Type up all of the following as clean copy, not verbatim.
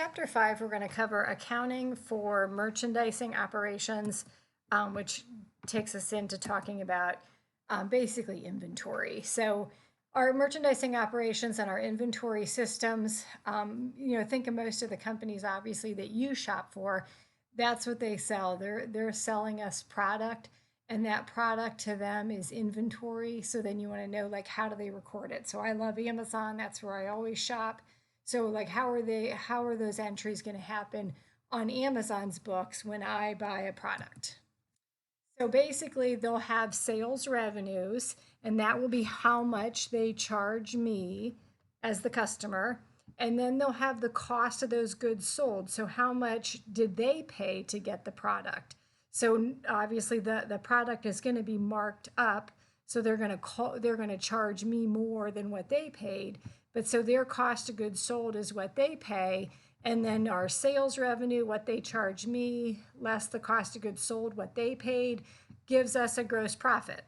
Chapter 5, we're going to cover accounting for merchandising operations, which takes us into talking about basically inventory. So our merchandising operations and our inventory systems, think of most of the companies, obviously, that you shop for. That's what they sell. They're selling us product, and that product to them is inventory. So then you want to know, like, how do they record it? So I love Amazon. That's where I always shop. So like, how are those entries going to happen on Amazon's books when I buy a product? So basically they'll have sales revenues, and that will be how much they charge me as the customer. And then they'll have the cost of those goods sold. So how much did they pay to get the product? So obviously the product is going to be marked up. So they're going to charge me more than what they paid. But so their cost of goods sold is what they pay. And then our sales revenue, what they charge me, less the cost of goods sold, what they paid, gives us a gross profit.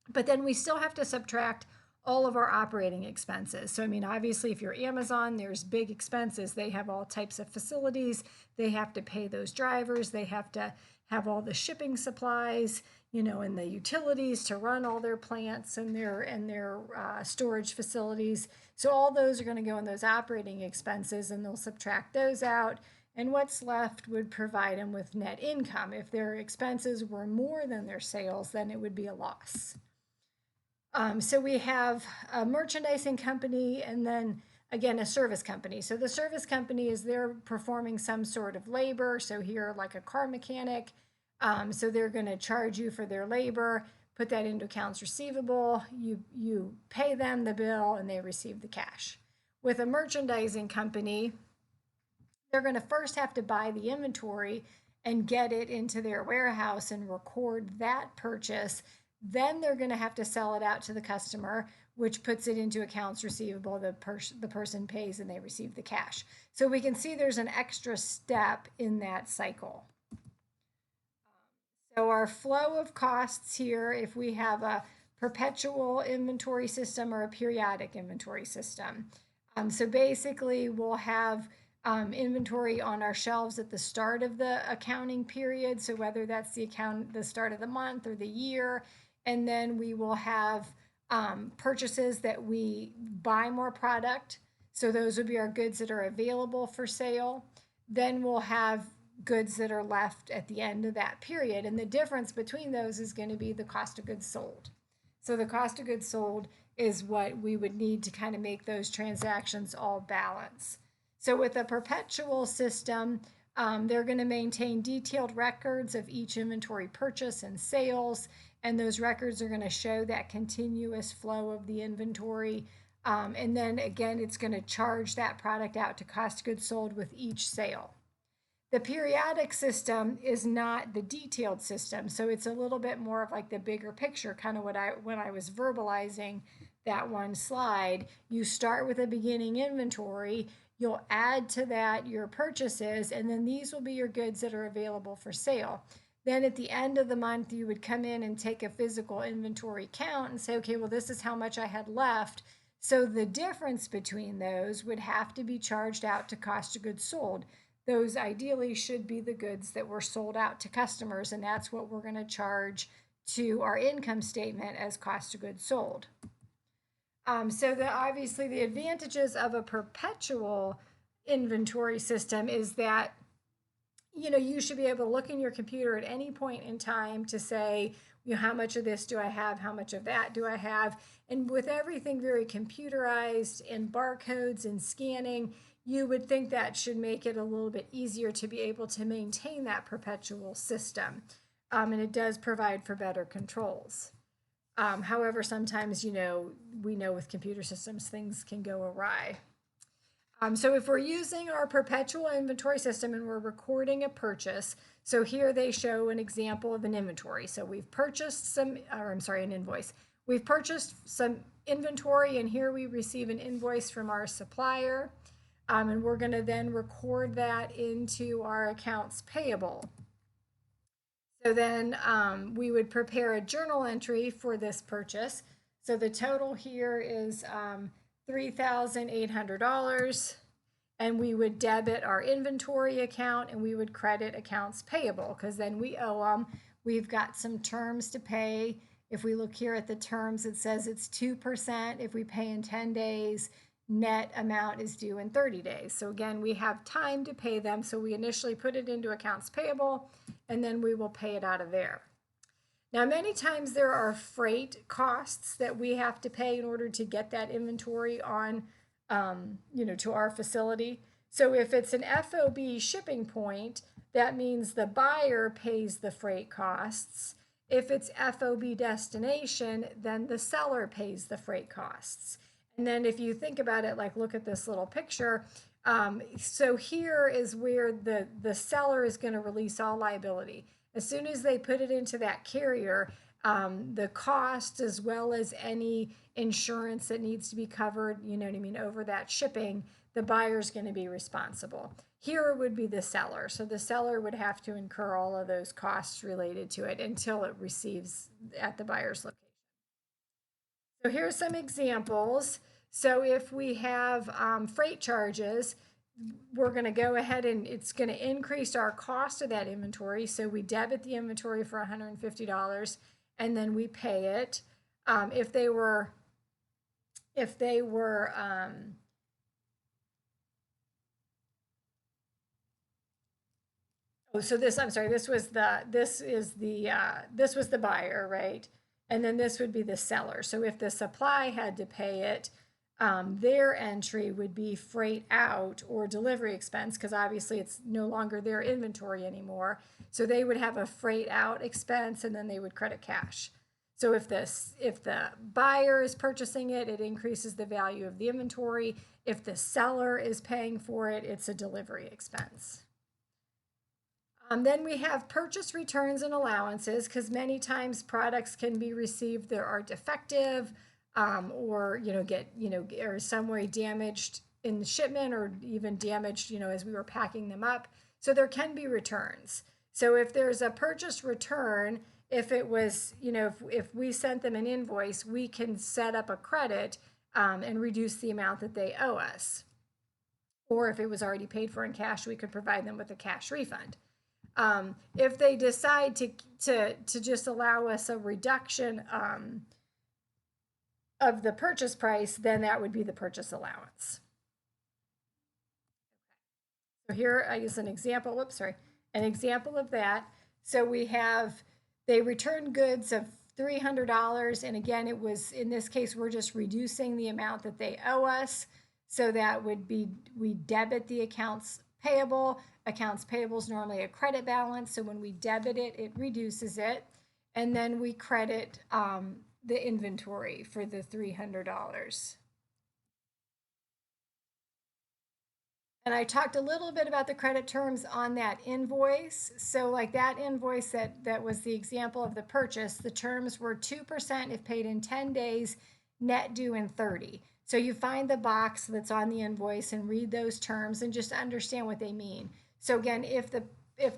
But then we still have to subtract all of our operating expenses. So, I mean, obviously, if you're Amazon, there's big expenses. They have all types of facilities. They have to pay those drivers. They have to have all the shipping supplies, and the utilities to run all their plants and their storage facilities. So all those are going to go in those operating expenses, and they'll subtract those out. And what's left would provide them with net income. If their expenses were more than their sales, then it would be a loss. So we have a merchandising company, and then again a service company. So the service company is they're performing some sort of labor. So here, like a car mechanic, so they're going to charge you for their labor, put that into accounts receivable. You pay them the bill, and they receive the cash. With a merchandising company, they're going to first have to buy the inventory and get it into their warehouse and record that purchase. Then they're going to have to sell it out to the customer, which puts it into accounts receivable. The person pays and they receive the cash. So we can see there's an extra step in that cycle. So our flow of costs here, if we have a perpetual inventory system or a periodic inventory system. So basically we'll have inventory on our shelves at the start of the accounting period. So whether that's the start of the month or the year, and then we will have purchases that we buy more product. So those would be our goods that are available for sale. Then we'll have goods that are left at the end of that period. And the difference between those is going to be the cost of goods sold. So the cost of goods sold is what we would need to kind of make those transactions all balance. So with a perpetual system, they're going to maintain detailed records of each inventory purchase and sales, and those records are going to show that continuous flow of the inventory. And then again, it's going to charge that product out to cost of goods sold with each sale. The periodic system is not the detailed system, so it's a little bit more of like the bigger picture, kind of when I was verbalizing that one slide. You start with a beginning inventory, you'll add to that your purchases, and then these will be your goods that are available for sale. Then at the end of the month, you would come in and take a physical inventory count and say, okay, well, this is how much I had left. So the difference between those would have to be charged out to cost of goods sold. Those ideally should be the goods that were sold out to customers, and that's what we're going to charge to our income statement as cost of goods sold. So obviously the advantages of a perpetual inventory system is that you should be able to look in your computer at any point in time to say, how much of this do I have? How much of that do I have? And with everything very computerized and barcodes and scanning, you would think that should make it a little bit easier to be able to maintain that perpetual system. And it does provide for better controls. However, sometimes, we know with computer systems, things can go awry. So if we're using our perpetual inventory system and we're recording a purchase, so here they show an example of an inventory. So we've purchased an invoice. We've purchased some inventory, and here we receive an invoice from our supplier. And we're going to then record that into our accounts payable. So then we would prepare a journal entry for this purchase. So the total here is $3,800. and we would debit our inventory account and we would credit accounts payable because then we owe them. We've got some terms to pay. If we look here at the terms, it says it's 2% if we pay in 10 days. Net amount is due in 30 days. So again, we have time to pay them. So we initially put it into accounts payable and then we will pay it out of there. Now, many times there are freight costs that we have to pay in order to get that inventory on, to our facility. So if it's an FOB shipping point, that means the buyer pays the freight costs. If it's FOB destination, then the seller pays the freight costs. And then if you think about it, like look at this little picture. So here is where the seller is going to release all liability. As soon as they put it into that carrier, the cost as well as any insurance that needs to be covered, over that shipping, the buyer's going to be responsible. Here it would be the seller. So the seller would have to incur all of those costs related to it until it receives at the buyer's location. So here's some examples. So if we have freight charges, we're going to go ahead and it's going to increase our cost of that inventory. So we debit the inventory for $150 and then we pay it. If they were so this, I'm sorry, this was the buyer, right? And then this would be the seller. So if the supply had to pay it, their entry would be freight out or delivery expense because obviously it's no longer their inventory anymore. So they would have a freight out expense and then they would credit cash. So if the buyer is purchasing it, it increases the value of the inventory. If the seller is paying for it, it's a delivery expense. Then we have purchase returns and allowances because many times products can be received that are defective or or some way damaged in the shipment or even damaged as we were packing them up. So there can be returns. So if there's a purchase return, if it was if we sent them an invoice, we can set up a credit and reduce the amount that they owe us. Or if it was already paid for in cash, we could provide them with a cash refund. If they decide to just allow us a reduction of the purchase price, then that would be the purchase allowance. So here I use an example, an example of that. So we have, they return goods of $300. And again, it was, in this case, we're just reducing the amount that they owe us. So that would be, we debit the accounts payable. Accounts payable is normally a credit balance. So when we debit it, it reduces it. And then we credit the inventory for the $300. And I talked a little bit about the credit terms on that invoice. So like that invoice that was the example of the purchase, the terms were 2% if paid in 10 days, net due in 30. So you find the box that's on the invoice and read those terms and just understand what they mean. So again, if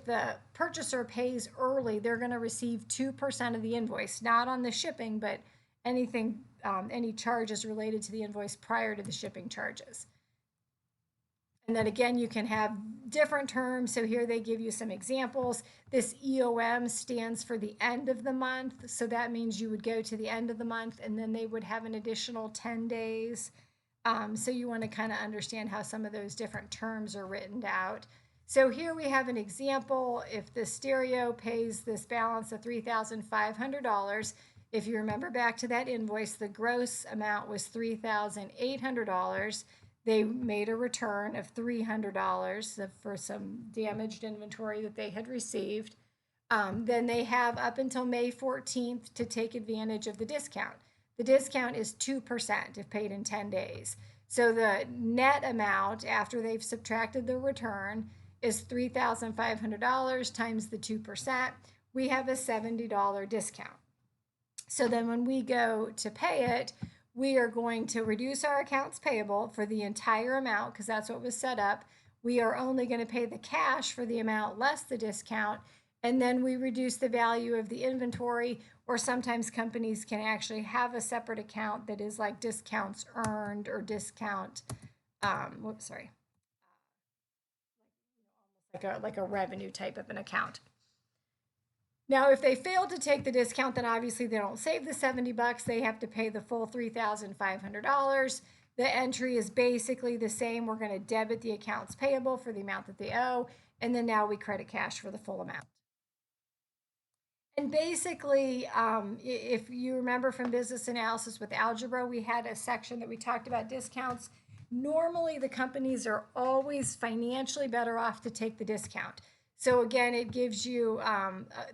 the purchaser pays early, they're going to receive 2% of the invoice, not on the shipping, but anything, any charges related to the invoice prior to the shipping charges. And then again, you can have different terms. So here they give you some examples. This EOM stands for the end of the month. So that means you would go to the end of the month and then they would have an additional 10 days. So you want to kind of understand how some of those different terms are written out. So here we have an example. If the stereo pays this balance of $3,500, if you remember back to that invoice, the gross amount was $3,800. They made a return of $300 for some damaged inventory that they had received. Then they have up until May 14th to take advantage of the discount. The discount is 2% if paid in 10 days. So the net amount after they've subtracted the return is $3,500 times the 2%. We have a $70 discount. So then when we go to pay it, we are going to reduce our accounts payable for the entire amount because that's what was set up. We are only going to pay the cash for the amount less the discount, and then we reduce the value of the inventory, or sometimes companies can actually have a separate account that is like discounts earned or discount, like a revenue type of an account. Now, if they fail to take the discount, then obviously they don't save the $70. They have to pay the full $3,500. The entry is basically the same. We're going to debit the accounts payable for the amount that they owe, and then now we credit cash for the full amount. And basically, if you remember from business analysis with algebra, we had a section that we talked about discounts. Normally, the companies are always financially better off to take the discount. So again, it gives you,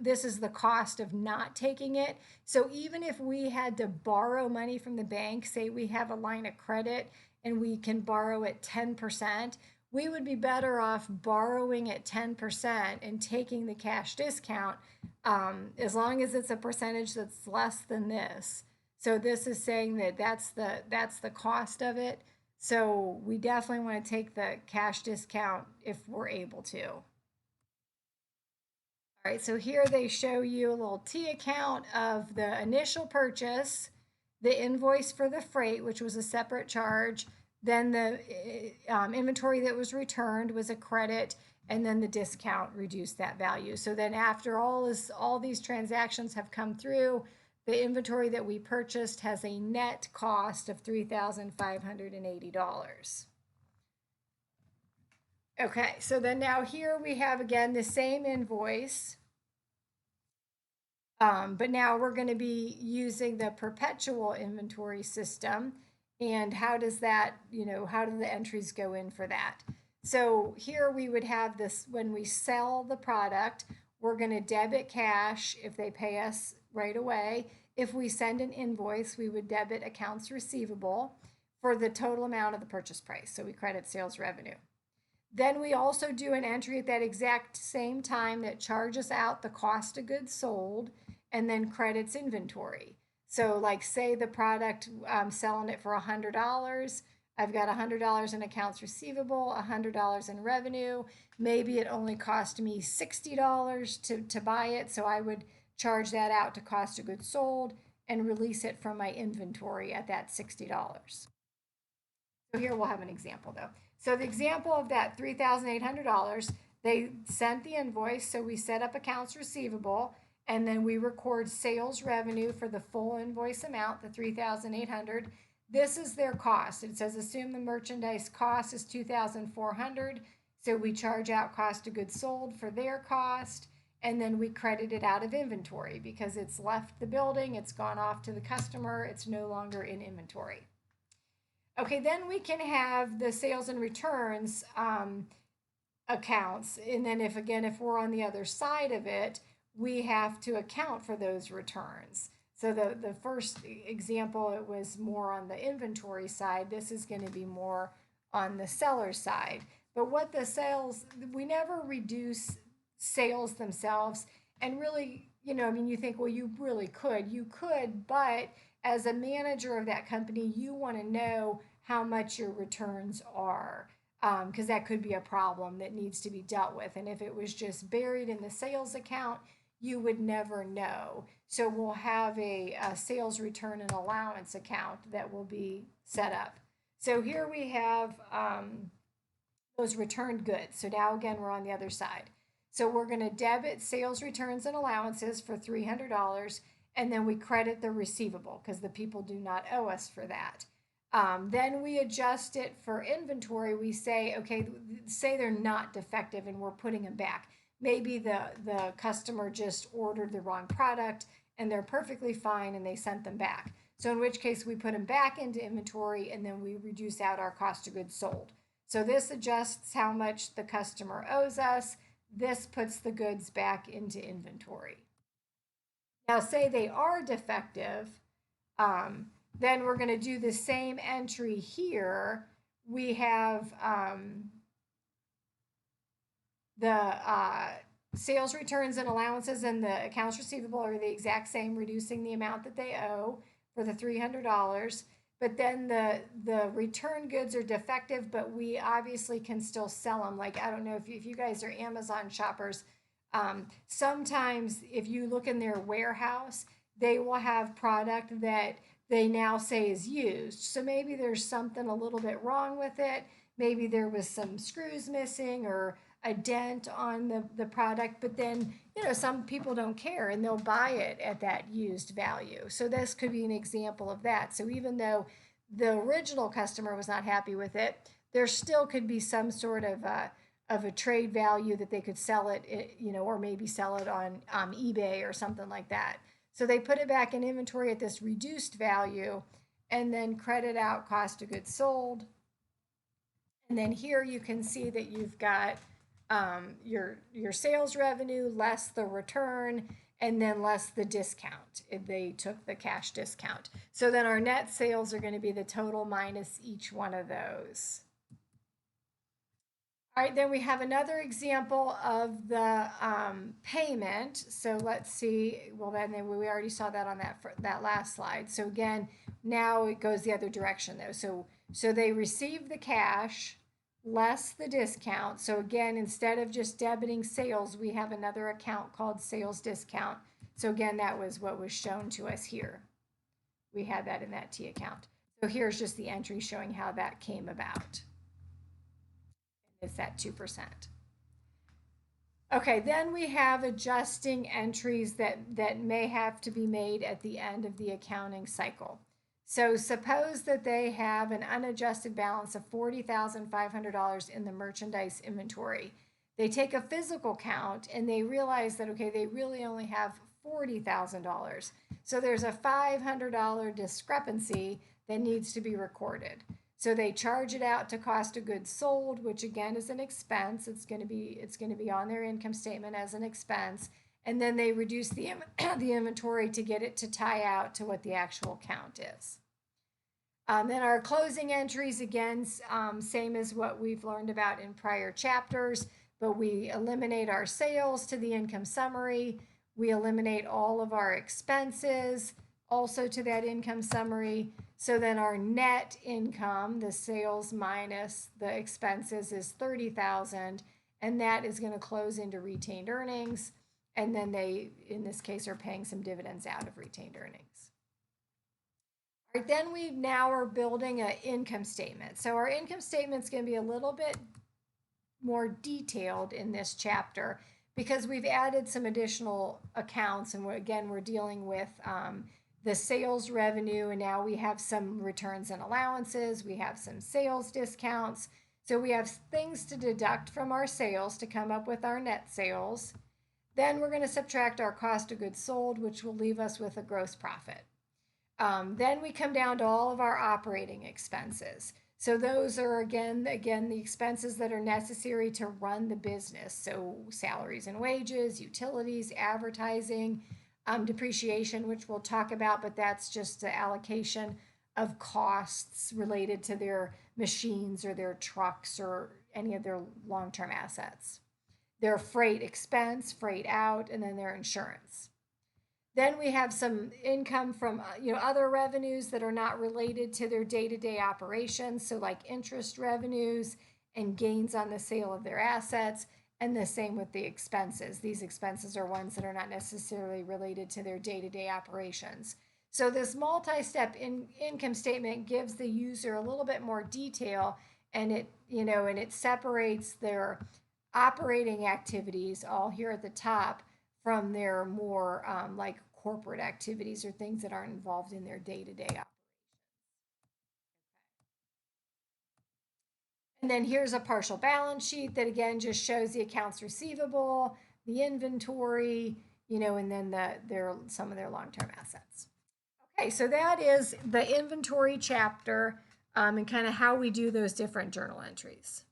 this is the cost of not taking it. So even if we had to borrow money from the bank, say we have a line of credit and we can borrow at 10%, we would be better off borrowing at 10% and taking the cash discount, as long as it's a percentage that's less than this. So this is saying that that's the cost of it. So we definitely want to take the cash discount if we're able to. All right, so here they show you a little T account of the initial purchase, the invoice for the freight, which was a separate charge, then the inventory that was returned was a credit, and then the discount reduced that value. So then after all these transactions have come through, the inventory that we purchased has a net cost of $3,580. Okay, so then now here we have again the same invoice, but now we're going to be using the perpetual inventory system. And how does that, how do the entries go in for that? So here we would have this, when we sell the product, we're going to debit cash if they pay us right away. If we send an invoice, we would debit accounts receivable for the total amount of the purchase price. So we credit sales revenue. Then we also do an entry at that exact same time that charges out the cost of goods sold and then credits inventory. So like say the product, I'm selling it for $100. I've got $100 in accounts receivable, $100 in revenue. Maybe it only cost me $60 to buy it. So I would charge that out to cost of goods sold and release it from my inventory at that $60. So here we'll have an example though. So the example of that $3,800, they sent the invoice. So we set up accounts receivable, and then we record sales revenue for the full invoice amount, the $3,800. This is their cost. It says assume the merchandise cost is $2,400. So we charge out cost of goods sold for their cost, and then we credit it out of inventory because it's left the building, it's gone off to the customer, it's no longer in inventory. Okay, then we can have the sales and returns accounts. And then if we're on the other side of it, we have to account for those returns. So the first example, it was more on the inventory side. This is going to be more on the seller side. But what the sales, we never reduce sales themselves. And really, you think, well, you really could. You could, but as a manager of that company, you want to know how much your returns are, because that could be a problem that needs to be dealt with. And if it was just buried in the sales account, you would never know. So we'll have a sales return and allowance account that will be set up. So here we have those returned goods. So now again, we're on the other side. So we're going to debit sales returns and allowances for $300, and then we credit the receivable because the people do not owe us for that. Then we adjust it for inventory. We say, okay, say they're not defective and we're putting them back. Maybe the customer just ordered the wrong product and they're perfectly fine and they sent them back. So in which case we put them back into inventory and then we reduce out our cost of goods sold. So this adjusts how much the customer owes us. This puts the goods back into inventory. Now say they are defective, then we're going to do the same entry here. We have the sales returns and allowances and the accounts receivable are the exact same, reducing the amount that they owe for the $300. But then the return goods are defective, but we obviously can still sell them. Like, I don't know if you guys are Amazon shoppers. Sometimes if you look in their warehouse, they will have product that they now say is used. So maybe there's something a little bit wrong with it. Maybe there was some screws missing or a dent on the product, but then, some people don't care and they'll buy it at that used value. So this could be an example of that. So even though the original customer was not happy with it, there still could be some sort of a trade value that they could sell it, or maybe sell it on eBay or something like that. So they put it back in inventory at this reduced value and then credit out cost of goods sold. And then here you can see that you've got your sales revenue less the return and then less the discount. They took the cash discount. So then our net sales are going to be the total minus each one of those. All right, then we have another example of the payment. So let's see. Well, then we already saw that on that last slide. So again, now it goes the other direction though. So they receive the cash less the discount. So again, instead of just debiting sales, we have another account called sales discount. So again, that was what was shown to us here. We had that in that T account. So here's just the entry showing how that came about. It's at 2%. Okay, then we have adjusting entries that may have to be made at the end of the accounting cycle. So suppose that they have an unadjusted balance of $40,500 in the merchandise inventory. They take a physical count and they realize that, okay, they really only have $40,000. So there's a $500 discrepancy that needs to be recorded. So they charge it out to cost of goods sold, which again is an expense. It's going to be on their income statement as an expense, and then they reduce the inventory to get it to tie out to what the actual count is. Then our closing entries, again, same as what we've learned about in prior chapters, but we eliminate our sales to the income summary. We eliminate all of our expenses also to that income summary. So then our net income, the sales minus the expenses, is $30,000, and that is going to close into retained earnings. And then they, in this case, are paying some dividends out of retained earnings. All right, then we now are building an income statement. So our income statement is going to be a little bit more detailed in this chapter because we've added some additional accounts, and we're dealing with the sales revenue, and now we have some returns and allowances. We have some sales discounts. So we have things to deduct from our sales to come up with our net sales. Then we're going to subtract our cost of goods sold, which will leave us with a gross profit. Then we come down to all of our operating expenses. So those are again the expenses that are necessary to run the business. So salaries and wages, utilities, advertising, depreciation, which we'll talk about, but that's just the allocation of costs related to their machines or their trucks or any of their long-term assets. Their freight expense, freight out, and then their insurance. Then we have some income from other revenues that are not related to their day-to-day operations, so like interest revenues and gains on the sale of their assets. And the same with the expenses. These expenses are ones that are not necessarily related to their day-to-day operations. So this multi-step income statement gives the user a little bit more detail, and it separates their operating activities all here at the top from their more like corporate activities or things that aren't involved in their day-to-day operations. And then here's a partial balance sheet that again just shows the accounts receivable, the inventory, and then some of their long-term assets. Okay, so that is the inventory chapter and kind of how we do those different journal entries.